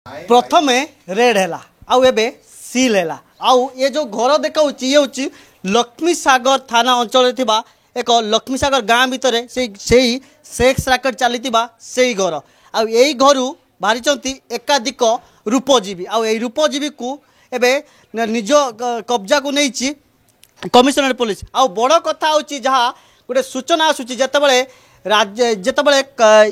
प्रथमे रेड है आउ एबे सील है आउ ये जो घर देखा ये हूँ लक्ष्मी सागर थाना अंचल एक लक्ष्मी सागर गाँ भितर से सेक्स राकेट चली से घर आउ यही घर बाहरी एकाधिक रूपजीवी आउ रूपजीवी को एबे निज कब्जा को नहीं कमिशनरेट पुलिस आउ बड़ कथा हूँ जहाँ गोटे सूचना आसूची जितेबाला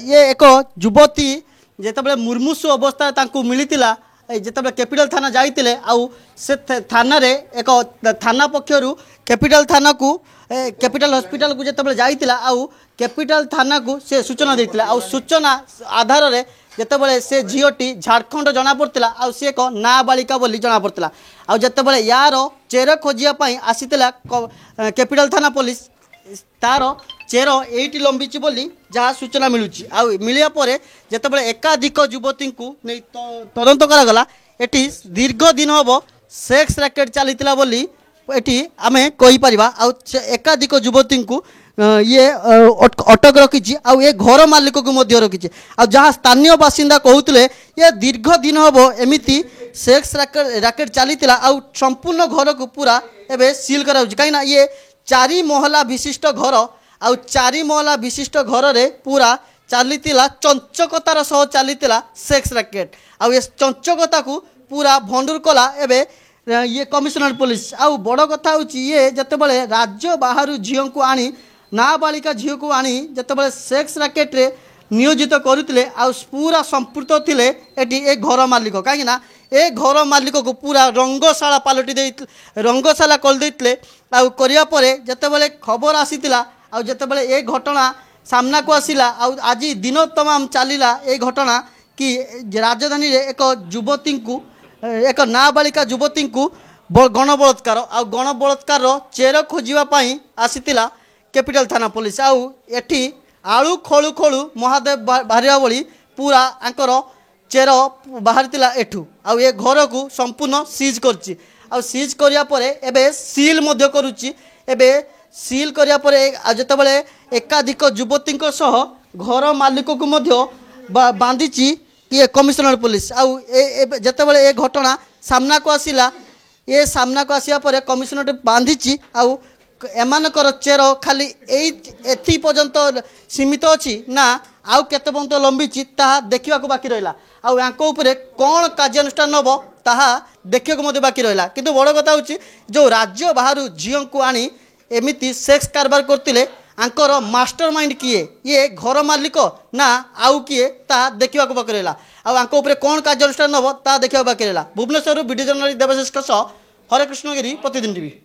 ये एक युवती जितेबाला मुर्मूसु अवस्था मिलता जितेबाला कैपिटल थाना जाइए आउ से थाना रे एक थाना पक्षर कैपिटल थाना को कैपिटल हॉस्पिटल को जितेबाला जाइए आउ कैपिटल थाना को से सूचना देते आउ सूचना आधार रे जितेबाला से झीटी झारखंड जना पड़ता आउ सी एक नाबालिका बोली जना पड़ता आउ जितेबाला यार चेर खोजापी आसीला कैपिटल थाना पुलिस तार चेर एटी लंबी बोली जहाँ सूचना मिलूँ आ मिलिया जितेबाला एकाधिक युवती को नहीं तदंत करागला एटी दीर्घ दिन हम सेक्स रैकेट चलीला बोली एटी आमे कहीपर एकाधिक युवती को ये अटक रखी आउ ये घर मालिक को रखी आ जहाँ स्थानीय बासिंदा कहते ये दीर्घ दिन हम एमती सेक्स रैकेट चलीला आउ संपूर्ण घर को पूरा एवं सील करा कहीं ये 4 महला विशिष्ट घर आउ 4 महला विशिष्ट घर रे पूरा चलीला चंचकतार सह चलीला सेक्स रैकेट आउ ये चंचकता को पूरा भंडूर कला एवं ये कमिशनरेट पुलिस आउ बड़ कथा हूँ ये जितेबाला राज्य बाहर झील को आनी नाबालिका झील को आनी जितेबाला सेक्स रैकेट रे नियोजित करुले पूरा संपुक्त थिले एटी ए घर मालिक कहीं ए घर मालिक को पूरा रंगशाला पलटि दे रंगशाला कर देते जितेबाला खबर आसीला जितेबाला ये घटना सामना को आसिला आज दिन तमाम चलीला ये घटना कि राजधानी रे एक युवती को एक नाबालिका युवती को गणबलात्कार आ गणबलात्कार चेर खोजापी आसीला कैपिटल थाना पुलिस आउ एटी आलू खोलू खोलू महादेव बाहर भली पूरा आंकर चेर बाहरी एठू आउ ये घर को संपूर्ण सीज करछि आउ सीज करिया परे एबे सील मध्य करुछि एबे सील करिया परे जेतेबेले एकाधिक युवती सह घर मालिक को मध्य बांधिछि ये कमिशनर पुलिस आउ जेतेबेले ये घटना सामना को आसिला ये सामना को आसिया परे कमिशनर बांधिछि आउ एमानकर चेर खाली एथि पर्यंत सीमित अच्छी ना आउ केते पर्यंत लंबी ताहा देखा बाकी रहा आउ यांको उपरे कौन कार्यानुष्ठान नब ताहा देखा बाकी रहा किंतु बड़ कथा हूँ जो राज्य बाहर झील को आनी एमिति सेक्स कारबार करते आंकर मास्टर माइंड किए ये घर मालिक ना आउ किए ताहा देखा बाकी रहा आउ यांको उपरे कौन कार्यानुष्ठान नब ताहा देखा बाकी रहा भुवनेश्वर वीडियो जर्नलिस्ट देवशेष हरे कृष्णगिरी प्रतिदिन टीवी।